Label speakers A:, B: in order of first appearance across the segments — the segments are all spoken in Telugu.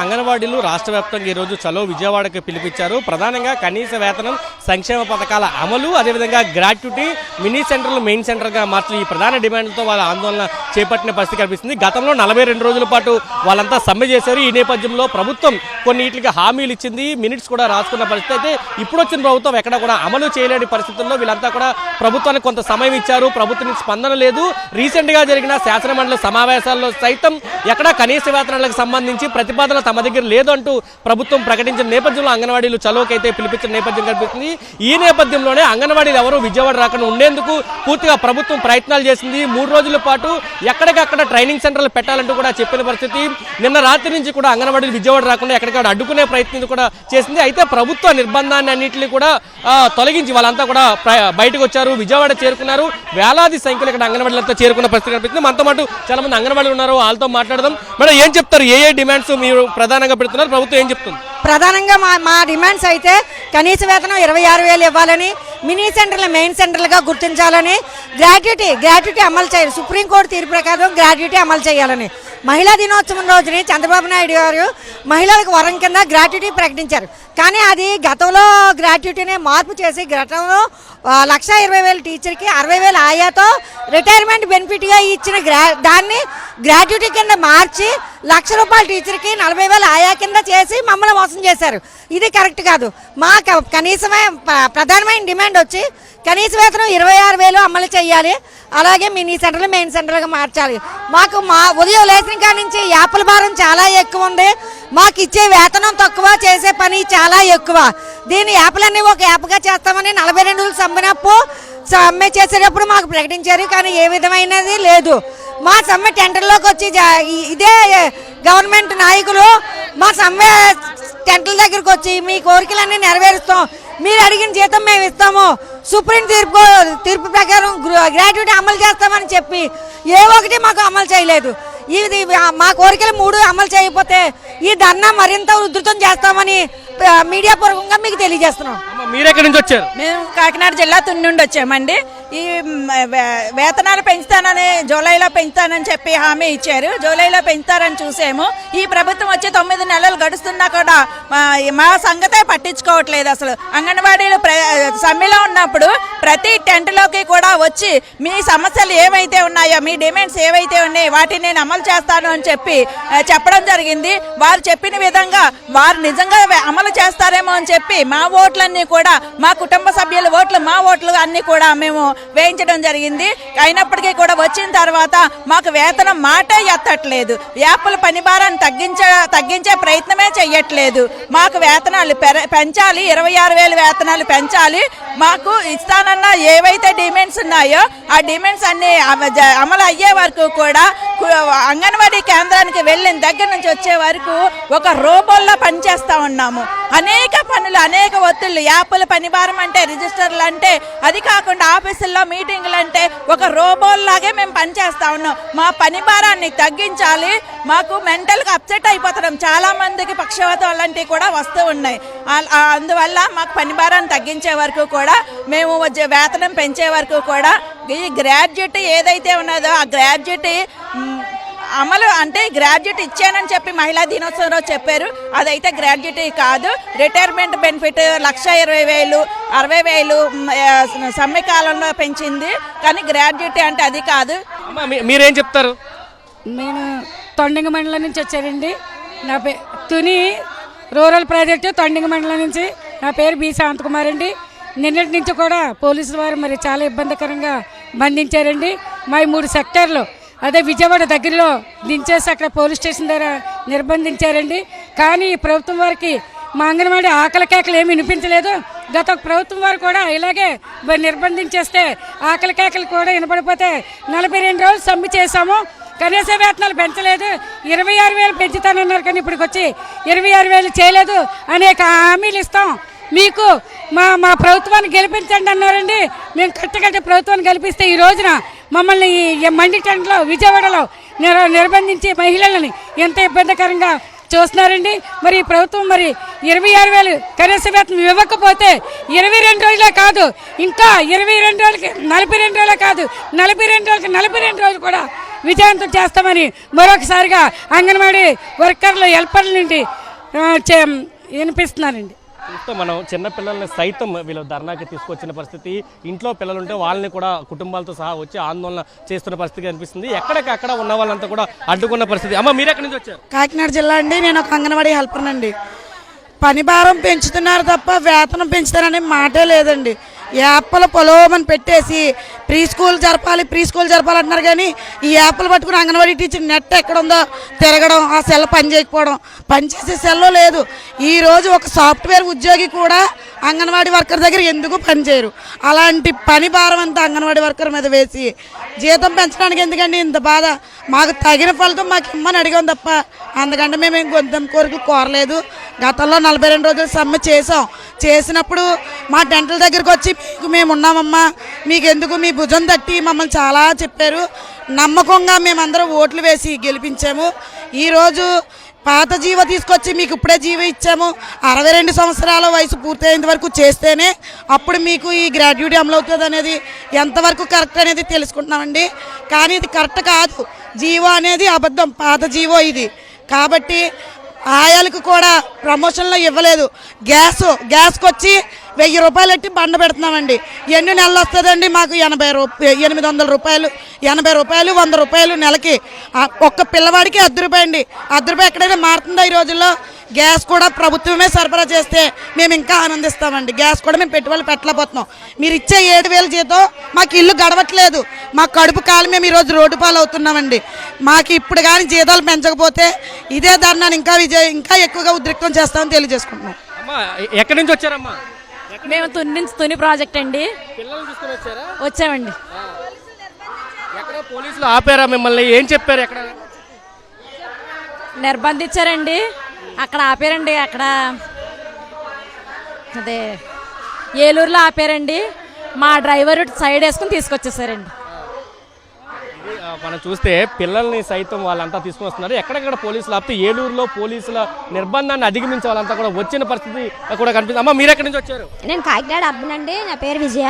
A: అంగన్వాడీలు రాష్ట్ర వ్యాప్తంగా ఈరోజు చలో విజయవాడకి పిలిపించారు. ప్రధానంగా కనీస వేతనం, సంక్షేమ పథకాల అమలు, అదేవిధంగా గ్రాట్యుటీ, మినీ సెంటర్లు మెయిన్ సెంటర్గా మార్చి ఈ ప్రధాన డిమాండ్లతో వాళ్ళ ఆందోళన చేపట్టిన పరిస్థితి కనిపిస్తుంది. గతంలో 42 రోజుల పాటు వాళ్ళంతా సమ్మె చేశారు. ఈ నేపథ్యంలో ప్రభుత్వం కొన్నిటికి హామీలు ఇచ్చింది, మినిట్స్ కూడా రాసుకున్న పరిస్థితి. అయితే ఇప్పుడు వచ్చిన ప్రభుత్వం ఎక్కడ కూడా అమలు చేయలేని పరిస్థితుల్లో వీళ్ళంతా కూడా ప్రభుత్వానికి కొంత సమయం ఇచ్చారు. ప్రభుత్వం స్పందన లేదు. రీసెంట్ గా జరిగిన శాసనమండలి సమావేశాల్లో సైతం ఎక్కడా కనీస వేతనాలకు సంబంధించి ప్రతిపాదన తమ దగ్గర లేదు అంటూ ప్రభుత్వం ప్రకటించిన నేపథ్యంలో అంగన్వాడీలు చలోకి అయితే పిలిపించిన నేపథ్యం కనిపిస్తుంది. ఈ నేపథ్యంలోనే అంగన్వాడీలు ఎవరు విజయవాడ రాకుండా ఉండేందుకు పూర్తిగా ప్రభుత్వం ప్రయత్నాలు చేసింది. 3 రోజుల పాటు ఎక్కడికక్కడ ట్రైనింగ్ సెంటర్లు పెట్టాలంటూ కూడా చెప్పిన పరిస్థితి. నిన్న రాత్రి నుంచి కూడా అంగన్వాడీలు విజయవాడ రాకుండా ఎక్కడికక్కడ అడ్డుకునే ప్రయత్నం కూడా చేసింది. అయితే ప్రభుత్వ నిర్బంధాన్ని అన్నింటినీ కూడా తొలగించి వాళ్ళంతా కూడా బయటకు వచ్చారు, విజయవాడ చేరుకున్నారు. వేలాది సంఖ్యలో ఇక్కడ అంగన్వాడీలతో చేరుకున్న పరిస్థితి కనిపిస్తుంది. మనతో పాటు చాలా మంది అంగన్వాడీలు ఉన్నారు, వాళ్ళతో మాట్లాడదాం. మేడం, ఏం చెప్తారు? ఏ డిమాండ్స్ మీరు ప్రధానంగా పెడుతున్నారు? ప్రభుత్వం ఏం చెప్తుంది?
B: ప్రధానంగా మా డిమాండ్స్ అయితే కనీస వేతనం 26,000 ఇవ్వాలని, మినీ సెంటర్లు మెయిన్ సెంటర్లుగా గుర్తించాలని, గ్రాట్యుటీ అమలు చేయాలి. సుప్రీంకోర్టు తీర్పు ప్రకారం గ్రాట్యుటీ అమలు చేయాలని. మహిళా దినోత్సవం రోజుని చంద్రబాబు నాయుడు గారు మహిళలకు వరం కింద గ్రాట్యుటీ ప్రకటించారు. కానీ అది గతంలో గ్రాట్యుటీని మార్పు చేసి గతంలో 1,20,000 టీచర్కి 60,000 ఆయాతో రిటైర్మెంట్ బెనిఫిట్గా ఇచ్చిన దాన్ని గ్రాట్యుటీ కింద మార్చి ₹1,00,000 టీచర్కి 40,000 ఆయా కింద చేసి మమ్మల్ని మోసం చేశారు. ఇది కరెక్ట్ కాదు. మా కనీసమే ప్రధానమైన డిమాండ్ వచ్చి కనీస వేతనం 26,000 అమలు చేయాలి. అలాగే మినీ సెంటర్లు మెయిన్ సెంటర్లుగా మార్చాలి. మాకు ఉదయం లేచిన కాడి నుంచి యాప్ల భారం చాలా ఎక్కువ ఉంది. మాకు ఇచ్చే వేతనం తక్కువ, చేసే పని చాలా ఎక్కువ. దీని యాప్లన్నీ ఒక యాప్గా చేస్తామని 42 రోజులు సమ్మె చేసేటప్పుడు మాకు ప్రకటించారు. కానీ ఏ విధమైనది లేదు. మా సమ్మె టెంటర్లోకి వచ్చి ఇదే గవర్నమెంట్ నాయకులు మా సమ్మె టెంటర్ల దగ్గరకు వచ్చి మీ కోరికలన్నీ నెరవేరుస్తాం, మీరు అడిగిన జీతం మేము ఇస్తాము, సుప్రీం తీర్పు ప్రకారం గ్రాట్యుటీ అమలు చేస్తామని చెప్పి ఏ ఒక్కటి మాకు అమలు చేయలేదు. ఇది మా కోరికలు 3 అమలు చేయకపోతే ఈ ధర్నా మరింత ఉధృతం చేస్తామని మీడియా పూర్వకంగా మీకు తెలియజేస్తున్నాం.
A: మీరు ఎక్కడి నుంచి వచ్చారు?
C: మేము కాకినాడ జిల్లా తుని నుండి వచ్చామండి. ఈ వేతనాలు పెంచుతానని జూలైలో పెంచుతానని చెప్పి హామీ ఇచ్చారు. జూలైలో పెంచుతారని చూసాము. ఈ ప్రభుత్వం వచ్చి 9 నెలలు గడుస్తున్నా కూడా మా సంగతే పట్టించుకోవట్లేదు. అసలు అంగన్వాడీలు సమ్మెలో ఉన్నప్పుడు ప్రతి టెంట్లోకి కూడా వచ్చి మీ సమస్యలు ఏవైతే ఉన్నాయో, మీ డిమాండ్స్ ఏవైతే ఉన్నాయో వాటిని నేను అమలు చేస్తాను అని చెప్పి చెప్పడం జరిగింది. వారు చెప్పిన విధంగా వారు నిజంగా అమలు చేస్తారేమో అని చెప్పి మా ఓట్లన్నీ కూడా, మా కుటుంబ సభ్యుల ఓట్లు, మా ఓట్లు అన్ని కూడా మేము వేయించడం జరిగింది. అయినప్పటికీ కూడా వచ్చిన తర్వాత మాకు వేతనం మాటే ఎత్తట్లేదు. యాప్ల పని భారాన్ని తగ్గించే ప్రయత్నమే చెయ్యట్లేదు. మాకు వేతనాలు పెంచాలి, 26,000 వేతనాలు పెంచాలి. మాకు ఇస్తానన్న ఏవైతే డిమాండ్స్ ఉన్నాయో ఆ డిమాండ్స్ అన్ని అమలు అయ్యే వరకు కూడా అంగన్వాడీ కేంద్రానికి వెళ్ళిన దగ్గర నుంచి వచ్చే వరకు ఒక రోబోల్లో పనిచేస్తా ఉన్నాము. అనేక పనులు, అనేక ఒత్తిళ్లు, యాప్ల పని భారం అంటే, రిజిస్టర్లు అంటే, అది కాకుండా ఆఫీసుల్లో మీటింగులు అంటే ఒక రోబోల్లాగే మేము పనిచేస్తా ఉన్నాం. మా పని భారాన్ని తగ్గించాలి. మాకు మెంటల్గా అప్సెట్ అయిపోతున్నాం. చాలా మందికి పక్షవాతం అలాంటివి కూడా వస్తూ ఉన్నాయి. అందువల్ల మాకు పని భారాన్ని తగ్గించే వరకు కూడా, మేము వేతనం పెంచే వరకు కూడా ఈ గ్రాడ్యుయేట్ ఏదైతే ఉన్నదో ఆ గ్రాడ్యుయేట్ అమలు అంటే గ్రాడ్యుయేట్ ఇచ్చానని చెప్పి మహిళా దినోత్సవం రోజు చెప్పారు. అదైతే గ్రాడ్యుయేట్ కాదు. రిటైర్మెంట్ బెనిఫిట్ 1,20,000, 60,000 సమ్మె కాలంలో పెంచింది. కానీ గ్రాడ్యుయేట్ అంటే అది కాదు.
A: మీరేం చెప్తారు?
D: నేను తొండంగ మండలం నుంచి వచ్చానండి. నా తుని రూరల్ ప్రాజెక్టు తొండంగ మండలం నుంచి. నా పేరు బి శాంతకుమార్ అండి. నిన్నటి నుంచి కూడా పోలీసుల వారు మరి చాలా ఇబ్బందికరంగా బంధించారండి. మా 3 సెక్టర్లు అదే విజయవాడ దగ్గరలో దించేసి అక్కడ పోలీస్ స్టేషన్ దగ్గర నిర్బంధించారండి. కానీ ప్రభుత్వం వారికి మా అంగన్వాడీ ఆకలి కేకలు ఏమి వినిపించలేదు. గత ప్రభుత్వం వారు కూడా ఇలాగే నిర్బంధించేస్తే ఆకలి కేకలు కూడా వినపడిపోతే 42 రోజులు సమ్మె చేశాము. కనీస వేతనాలు పెంచలేదు. 26,000 పెంచుతానన్నారు. కానీ ఇప్పటికి వచ్చి 26,000 చేయలేదు. అనేక హామీలు ఇస్తాం మీకు, మా ప్రభుత్వాన్ని గెలిపించండి అన్నారండి. మేము కట్టగట్టే ప్రభుత్వాన్ని గెలిపిస్తే ఈ రోజున మమ్మల్ని మండి టెంట్లో విజయవాడలో నిర్బంధించి మహిళలని ఎంత ఇబ్బందికరంగా చూస్తున్నారండి. మరి ప్రభుత్వం మరి 26,000 కనీస వేతనం ఇవ్వకపోతే 22 రోజులే కాదు, ఇంకా 22 రోజులకి 42 రోజులే కాదు, 42 రోజులకి 42 రోజులు కూడా విజయవంతం చేస్తామని మరొకసారిగా అంగన్వాడీ వర్కర్లు హెల్పర్ల నుండి వినిపిస్తున్నానండి.
A: చూస్తే మనం చిన్న పిల్లల్ని సైతం వీళ్ళు ధర్నాకి తీసుకొచ్చిన పరిస్థితి, ఇంట్లో పిల్లలు ఉంటే వాళ్ళని కూడా కుటుంబాలతో సహా వచ్చి ఆందోళన చేస్తున్న పరిస్థితి కనిపిస్తుంది. ఎక్కడికక్కడ ఉన్న వాళ్ళంతా కూడా అడ్డుకున్న పరిస్థితి. అమ్మ మీరు ఎక్కడి నుంచి వచ్చారు?
E: కాకినాడ జిల్లా అండి. నేను ఒక అంగన్వాడీ హెల్పర్నండి. పని భారం పెంచుతున్నారు తప్ప వేతనం పెంచుతారనే మాటే లేదండి. యాప్లు పొలోమని పెట్టేసి ప్రీ స్కూల్ జరపాలి అంటున్నారు. కానీ ఈ యాప్లు పట్టుకుని అంగన్వాడీ టీచర్ నెట్ ఎక్కడ ఉందో తిరగడం, ఆ సెల్ పని చేయకపోవడం, పనిచేసే సెల్లో లేదు. ఈరోజు ఒక సాఫ్ట్వేర్ ఉద్యోగి కూడా అంగన్వాడీ వర్కర్ దగ్గర ఎందుకు పనిచేయరు? అలాంటి పని భారం అంతా అంగన్వాడీ వర్కర్ మీద వేసి జీతం పెంచడానికి ఎందుకండి ఇంత బాధ? మాకు తగిన ఫలితం మాకు ఇమ్మని అడిగాం తప్ప అందుకంటే మేము ఏం గొంతం కోరికలు కోరలేదు. గతంలో 42 రోజులు సమ్మె చేసినప్పుడు మా టెంట్ల దగ్గరికి వచ్చి మేము ఉన్నామమ్మా, మీకు ఎందుకు, మీ భుజం తట్టి మమ్మల్ని చాలా చెప్పారు. నమ్మకంగా మేమందరం ఓట్లు వేసి గెలిపించాము. ఈరోజు పాత జీవో తీసుకొచ్చి మీకు ఇప్పుడే జీవో ఇచ్చాము. 62 సంవత్సరాల వయసు పూర్తయ్యేంత వరకు చేస్తేనే అప్పుడు మీకు ఈ గ్రాడ్యుయేటీ అమలు అవుతుంది అనేది ఎంతవరకు కరెక్ట్ అనేది తెలుసుకుంటున్నామండి. కానీ ఇది కరెక్ట్ కాదు. జీవో అనేది అబద్ధం, పాత జీవో ఇది. కాబట్టి ఆయాలకు కూడా ప్రమోషన్లో ఇవ్వలేదు. గ్యాస్కి వచ్చి 1000 రూపాయలు ఎట్టి బండ పెడుతున్నామండి. ఎన్ని నెలలు వస్తుందండి మాకు? 800 రూపాయలు, 80 రూపాయలు, 100 రూపాయలు నెలకి. ఒక్క పిల్లవాడికి 10 రూపాయలు అండి. 10 రూపాయలు ఎక్కడైనా మారుతుందా ఈ రోజుల్లో? గ్యాస్ కూడా ప్రభుత్వమే సరఫరా చేస్తే మేము ఇంకా ఆనందిస్తామండి. గ్యాస్ కూడా మేము పెట్టుబడులు పెట్టలేకపోతున్నాం. మీరు ఇచ్చే 7000 జీతం మాకు ఇల్లు గడవట్లేదు. మా కడుపు కాలు మేము ఈరోజు రోడ్డు పాలు అవుతున్నామండి. మాకు ఇప్పుడు కానీ జీతాలు పెంచకపోతే ఇదే ధర్నాన్ని ఇంకా ఎక్కువగా ఉద్రిక్తం చేస్తామని తెలియజేసుకుంటున్నాం.
A: అమ్మా ఎక్కడి నుంచి వచ్చారమ్మా?
F: మేము తుని ప్రాజెక్ట్ అండి.
A: పిల్లలు తీసుకొని వచ్చారా?
F: వచ్చామండి.
A: ఎక్కడ పోలీసులు ఆపారా మిమ్మల్ని? ఏం చెప్పారు? ఎక్కడ
F: నిర్బంధించారండి? అక్కడ ఆపారండి. అక్కడ అదే ఏలూరులో ఆపారండి. మా డ్రైవర్ సైడ్ వేసుకుని తీసుకొచ్చేసారండి.
A: మనం చూస్తే పిల్లల్ని సైతం వాళ్ళంతా తీసుకుని వస్తున్నారు. ఎక్కడెక్కడ పోలీసులు ఆపితే ఏలూరులో పోలీసుల నిర్బంధాన్ని అధిగమించే వాళ్ళంతా కూడా వచ్చిన పరిస్థితి కూడా కనిపిస్తుంది. అమ్మ మీరు ఎక్కడి నుంచి వచ్చారు?
G: నేను కాకినాడ అబ్బనండి. నా పేరు విజయ.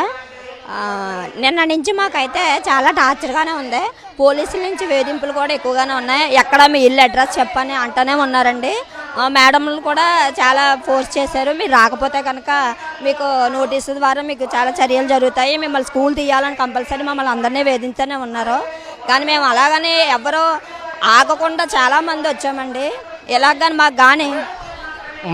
G: నిన్న నుంచి మాకైతే చాలా టార్చర్గానే ఉంది. పోలీసుల నుంచి వేధింపులు కూడా ఎక్కువగానే ఉన్నాయి. ఎక్కడ మీ ఇల్లు అడ్రస్ చెప్పని అంటూనే ఉన్నారండి. మేడంలు కూడా చాలా ఫోర్స్ చేశారు. మీరు రాకపోతే కనుక మీకు నోటీసు ద్వారా మీకు చాలా చర్యలు జరుగుతాయి, మిమ్మల్ని స్కూల్ తీయాలని కంపల్సరీ మమ్మల్ని అందరినీ వేధించనే ఉన్నారు. కానీ మేము అలాగని ఎవరో ఆగకుండా చాలామంది వచ్చామండి. ఎలాగని మాకు కానీ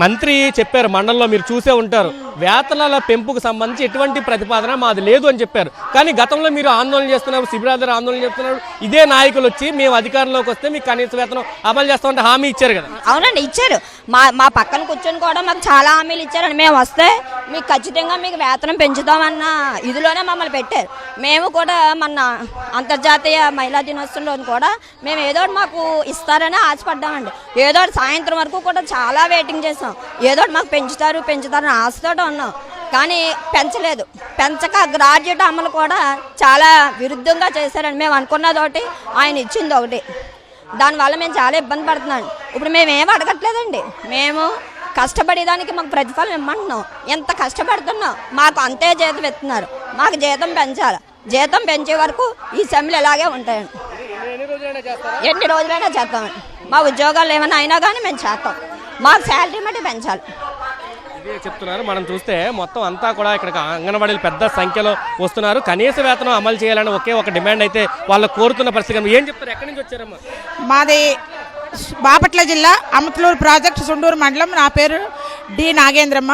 A: మంత్రి చెప్పారు, మండలంలో మీరు చూసే ఉంటారు, వేతనాల పెంపుకు సంబంధించి ఎటువంటి ప్రతిపాదన మాది లేదు అని చెప్పారు. కానీ గతంలో మీరు ఆందోళన చేస్తున్నారు, శిబిరాల ఆందోళన చేస్తున్నారు. ఇదే నాయకులు వచ్చి మేము అధికారంలోకి వస్తే మీకు కనీస వేతనం అమలు చేస్తామంటే హామీ ఇచ్చారు కదా?
G: అవునండి, ఇచ్చారు. మా పక్కన కూర్చొని కూడా మాకు చాలా హామీలు ఇచ్చారండి. మేము వస్తే మీకు ఖచ్చితంగా మీకు వేతనం పెంచుతామన్న ఇదిలోనే మమ్మల్ని పెట్టారు. మేము కూడా మన అంతర్జాతీయ మహిళా దినోత్సవంలో కూడా మేము ఏదో మాకు ఇస్తారని ఆశపడ్డామండి. ఏదో సాయంత్రం వరకు కూడా చాలా వెయిటింగ్ చేసాం. ఏదో మాకు పెంచుతారని ఆశతో ఉన్నాం. కానీ పెంచలేదు. పెంచక గ్రాడ్యుయేట్ అమలు కూడా చాలా విరుద్ధంగా చేశారండి. మేము అనుకున్నది ఒకటి, ఆయన ఇచ్చింది ఒకటి. దానివల్ల మేము చాలా ఇబ్బంది పడుతున్నాం. ఇప్పుడు మేమేం అడగట్లేదండి. మేము కష్టపడేదానికి మాకు ప్రతిఫలం ఇమ్మంటున్నాం. ఎంత కష్టపడుతున్నాం, మాకు అంతే జీతం ఇస్తున్నారు. మాకు జీతం పెంచాలి. జీతం పెంచే వరకు ఈ సెమ్లు ఇలాగే ఉంటాయండి. ఎన్ని రోజులైనా చేస్తామండి. మా ఉద్యోగాలు ఏమైనా అయినా కానీ మేము చేస్తాం. మాకు శాలరీ మట్టి పెంచాలి.
A: ఇదే చెప్తున్నారు. మనం చూస్తే మొత్తం అంతా కూడా ఇక్కడ అంగన్వాడీలు పెద్ద సంఖ్యలో వస్తున్నారు. కనీస వేతనం అమలు చేయాలని ఒకే ఒక డిమాండ్ అయితే వాళ్ళు కోరుతున్న పరిస్థితి. ఏం చెప్తారు? ఎక్కడి నుంచి వచ్చారమ్మా?
H: మాది బాపట్ల జిల్లా అమట్లూరు ప్రాజెక్ట్ సుండూరు మండలం. నా పేరు డి నాగేంద్రమ్మ.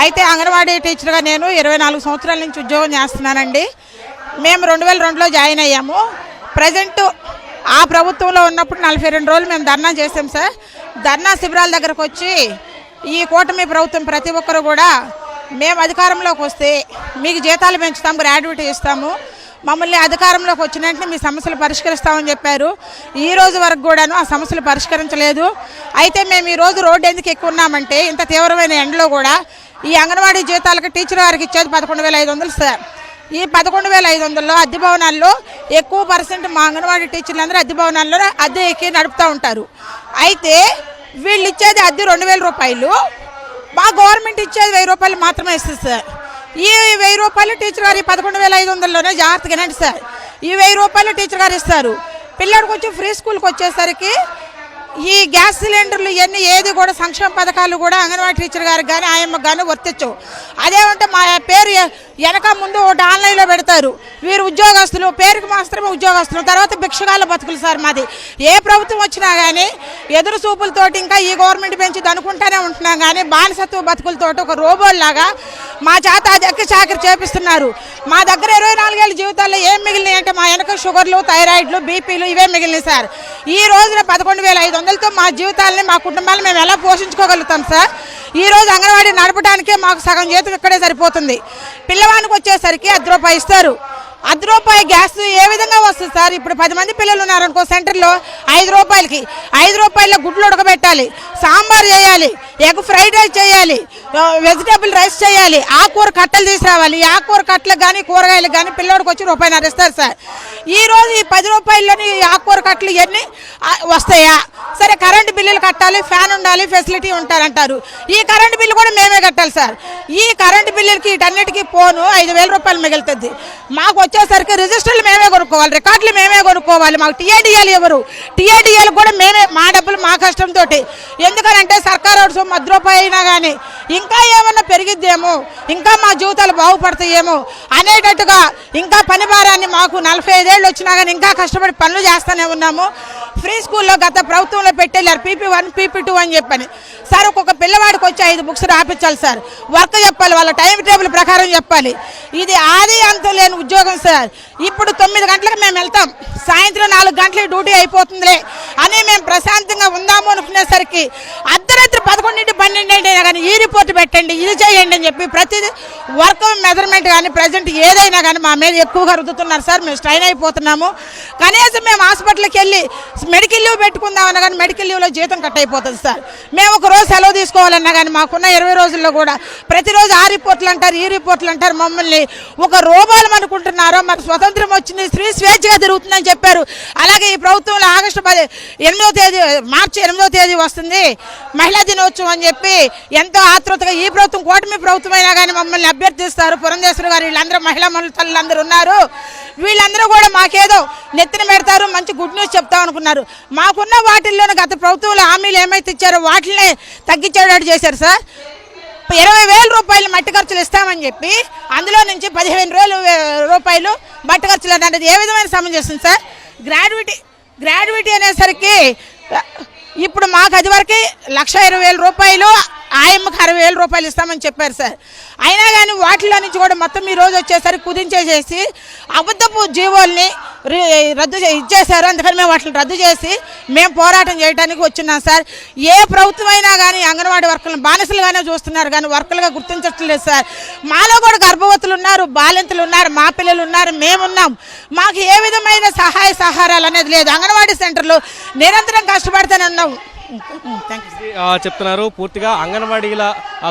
H: అయితే అంగన్వాడీ టీచర్గా నేను 24 సంవత్సరాల నుంచి ఉద్యోగం చేస్తున్నానండి. మేము 2002లో జాయిన్ అయ్యాము. ప్రజెంట్ ఆ ప్రభుత్వంలో ఉన్నప్పుడు 42 రోజులు మేము ధర్నా చేసాం సార్. ధర్నా శిబిరాల దగ్గరకు వచ్చి ఈ కూటమి ప్రభుత్వం ప్రతి ఒక్కరు కూడా మేము అధికారంలోకి వస్తే మీకు జీతాలు పెంచుతాము, గ్రాడ్యుయేటీ ఇస్తాము, మమ్మల్ని అధికారంలోకి వచ్చిన వెంటనే మీ సమస్యలు పరిష్కరిస్తామని చెప్పారు. ఈ రోజు వరకు కూడాను ఆ సమస్యలు పరిష్కరించలేదు. అయితే మేము ఈరోజు రోడ్డు ఎందుకు ఎక్కువ ఉన్నామంటే ఇంత తీవ్రమైన ఎండలో కూడా ఈ అంగన్వాడీ జీతాలకు టీచర్ గారికి ఇచ్చేది 11,500 సార్. ఈ 11,500లో అద్దె భవనాల్లో ఎక్కువ % మా అంగన్వాడీ టీచర్లందరూ అద్దె భవనాల్లో అద్దె ఎక్కి నడుపుతూ ఉంటారు. అయితే వీళ్ళు ఇచ్చేది అద్దె 2,000 రూపాయలు, మా గవర్నమెంట్ ఇచ్చేది 1,000 రూపాయలు మాత్రమే ఇస్తుంది సార్. ఈ 1,000 రూపాయలు టీచర్ గారు 11,500లోనే జాగ్రత్తగా వినండి సార్. ఈ 1,000 రూపాయలు టీచర్ గారు ఇస్తారు. పిల్లడికి వచ్చి ఫ్రీ స్కూల్కి వచ్చేసరికి ఈ గ్యాస్ సిలిండర్లు ఇవన్నీ ఏది కూడా సంక్షేమ పథకాలు కూడా అంగన్వాడీ టీచర్ గారికి కానీ ఆయమ్మకి కానీ వర్తించవు. అదేమంటే మా పేరు వెనక ముందు ఒకటి ఆన్లైన్లో పెడతారు, వీరు ఉద్యోగస్తులు, పేరుకి మాత్రమే ఉద్యోగస్తులు, తర్వాత భిక్షగాళ్ళ బతుకులు సార్ మాది. ఏ ప్రభుత్వం వచ్చినా కానీ ఎదురు చూపులతోటి ఇంకా ఈ గవర్నమెంట్ పెంచింది అనుకుంటానే ఉంటున్నాం కానీ బానిసత్వ బతుకులతోటి ఒక రోబోల్లాగా మా చేత అద్దెకి చాకరీ చేపిస్తున్నారు. మా దగ్గర 24 ఏళ్ళ జీవితాల్లో ఏం మిగిలినాయి అంటే మా వెనక షుగర్లు, థైరాయిడ్లు, బీపీలు ఇవే మిగిలినాయి సార్. ఈ రోజున 11,500తో మా జీవితాలని, మా కుటుంబాలను మేము ఎలా పోషించుకోగలుగుతాం సార్? ఈ రోజు అంగన్వాడీ నడపడానికే మాకు సగం జీతం ఇక్కడే సరిపోతుంది. పిల్లవానికి వచ్చేసరికి ₹10 ఇస్తారు. ₹10 గ్యాస్ ఏ విధంగా వస్తుంది సార్? ఇప్పుడు 10 మంది పిల్లలు ఉన్నారనుకో సెంటర్లో, ₹5కి 5 రూపాయల గుడ్లు ఉడకబెట్టాలి, సాంబార్ చేయాలి, ఎగ్ ఫ్రైడ్ రైస్ చేయాలి, వెజిటేబుల్ రైస్ చేయాలి, ఆకుకూర కట్టలు తీసుకురావాలి. ఈ ఆకుకూర కట్టలకు కానీ కూరగాయలకు కానీ పిల్లోడికి వచ్చి ₹1.5 ఇస్తారు సార్. ఈ రోజు ఈ 10 రూపాయల్లోని ఆకుకూర కట్టలు ఇవన్నీ వస్తాయా? సరే, కరెంటు బిల్లులు కట్టాలి, ఫ్యాన్ ఉండాలి, ఫెసిలిటీ ఉంటారంటారు. ఈ కరెంటు బిల్లు కూడా మేమే కట్టాలి సార్. ఈ కరెంటు బిల్లులకి వీటన్నిటికీ పోను ₹5,000 మిగులుతుంది. మాకు వచ్చేసరికి రిజిస్టర్లు మేమే కొనుక్కోవాలి, రికార్డులు మేమే కొనుక్కోవాలి. మాకు టీఏడిఎల్ ఎవరు? టీఏడిఎల్ కూడా మేమే, మా డబ్బులు మా కష్టంతో. ఎందుకనంటే సర్కారు ₹10 అయినా కానీ ఇంకా ఏమన్నా పెరిగిద్దేమో, ఇంకా మా జీవితాలు బాగుపడతాయేమో అనేటట్టుగా ఇంకా పని భారాన్ని మాకు 45 ఏళ్ళు వచ్చినా కానీ ఇంకా కష్టపడి పనులు చేస్తూనే ఉన్నాము. ఫ్రీ స్కూల్లో గత ప్రభుత్వంలో పెట్టేళ్ళారు PP1, PP2 అని చెప్పని సార్. ఒక్కొక్క పిల్లవాడికి వచ్చి 5 బుక్స్ రాపించాలి సార్. వర్క్ చెప్పాలి, వాళ్ళ టైం టేబుల్ ప్రకారం చెప్పాలి. ఇది ఆది అంతం లేని ఉద్యోగం సార్. ఇప్పుడు 9 గంటలకు మేము వెళ్తాం, సాయంత్రం 4 గంటలకి డ్యూటీ అయిపోతుందిలే అని మేము ప్రశాంతంగా ఉందాము అనుకునేసరికి అర్ధరాత్రి 11 12 అయినా కానీ ఈ రిపోర్ట్ పెట్టండి, ఇది చేయండి అని చెప్పి ప్రతిదీ వర్క్ మెజర్మెంట్ కానీ ప్రజెంట్ ఏదైనా కానీ మా మీద ఎక్కువగా రుద్దుతున్నారు సార్. మేము స్ట్రైన్ అయిపోతున్నాము. కనీసం మేము హాస్పిటల్కి వెళ్ళి మెడికల్ లీవ్ పెట్టుకుందామన్నా కానీ మెడికల్ లీవ్లో జీతం కట్ అయిపోతుంది సార్. మేము ఒక రోజు సెలవు తీసుకోవాలన్నా కానీ మాకున్న 20 రోజుల్లో కూడా ప్రతిరోజు ఆ రిపోర్ట్లు అంటారు, ఈ రిపోర్ట్లు అంటారు. మమ్మల్ని ఒక రోగాలు అనుకుంటున్నారో. మరి స్వతంత్రం వచ్చింది, స్త్రీ స్వేచ్ఛగా తిరుగుతుందని చెప్పారు. అలాగే ఈ ప్రభుత్వంలో మార్చి 8వ తేదీ వస్తుంది మహిళా దినోత్సవం అని చెప్పి ఎంతో ఆతృతగా ఈ ప్రభుత్వం, కూటమి ప్రభుత్వం అయినా కానీ మమ్మల్ని అభ్యర్థిస్తారు. పురంధేశ్వరి గారు వీళ్ళందరూ మహిళా తల్లులందరూ ఉన్నారు. వీళ్ళందరూ కూడా మాకేదో నెత్తిన పెడతారు, మంచి గుడ్ న్యూస్ చెప్తాం అనుకున్నారు. మాకున్న వాటిల్లోనే గత ప్రభుత్వంలో హామీలు ఏమైతే ఇచ్చారో వాటినే తగ్గించేటట్టు చేశారు సార్. 20,000 రూపాయలు మట్టి ఖర్చులు ఇస్తామని చెప్పి అందులో నుంచి 15,000 రూపాయలు మట్టి ఖర్చులు అనేది ఏ విధమైన సమంజసం సార్? గ్రాడ్యుయేటీ అనేసరికి ఇప్పుడు మాకు అది వరకు ₹1,20,000 రూపాయలు, ఆయమ్మకి ₹60,000 ఇస్తామని చెప్పారు సార్. అయినా కానీ వాటిలో నుంచి కూడా మొత్తం ఈ రోజు వచ్చేసరికి కుదించేసేసి అబద్ధపు జీవోల్ని రద్దు ఇచ్చేశారు. అందుకని మేము వాటిని రద్దు చేసి మేము పోరాటం చేయడానికి వచ్చినాం సార్. ఏ ప్రభుత్వం అయినా కానీ అంగన్వాడీ వర్కర్లను బానిసలుగానే చూస్తున్నారు కానీ వర్కర్లుగా గుర్తించట్లేదు సార్. మాలో కూడా గర్భవతులు ఉన్నారు, బాలింతలు ఉన్నారు, మా పిల్లలు ఉన్నారు, మేమున్నాం. మాకు ఏ విధమైన సహాయ సహకారాలు అనేది లేదు. అంగన్వాడీ సెంటర్లు నిరంతరం కష్టపడుతూనే ఉన్నాం.
A: చెప్తున్నారు పూర్తిగా అంగన్వాడీల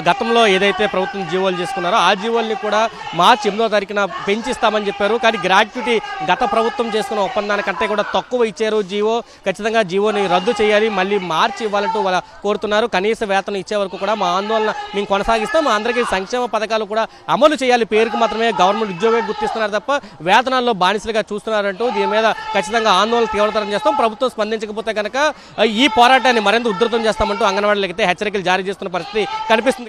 A: గతంలో ఏదైతే ప్రభుత్వం జీవోలు చేసుకున్నారో ఆ జీవోల్ని కూడా మార్చి 8వ తారీఖున పెంచిస్తామని చెప్పారు. కానీ గ్రాట్యుటీ గత ప్రభుత్వం చేసుకున్న ఒప్పందానికంటే కూడా తక్కువ ఇచ్చారు జీవో. ఖచ్చితంగా జీవోని రద్దు చేయాలి, మళ్ళీ మార్చి ఇవ్వాలంటూ వాళ్ళ కోరుతున్నారు. కనీస వేతనం ఇచ్చే వరకు కూడా మా ఆందోళన మేము కొనసాగిస్తాం. మా అందరికీ సంక్షేమ పథకాలు కూడా అమలు చేయాలి, పేరుకు మాత్రమే గవర్నమెంట్ ఉద్యోగం గుర్తిస్తున్నారు తప్ప వేతనాల్లో బానిసలుగా చూస్తున్నారంటూ దీని మీద ఖచ్చితంగా ఆందోళన తీవ్రతరం చేస్తాం. ప్రభుత్వం స్పందించకపోతే కనుక ఈ పోరాటాన్ని మరింత ఉధృతం చేస్తామంటూ అంగన్వాడీలకైతే హెచ్చరికలు జారీ చేస్తున్న పరిస్థితి కనిపిస్తుంది.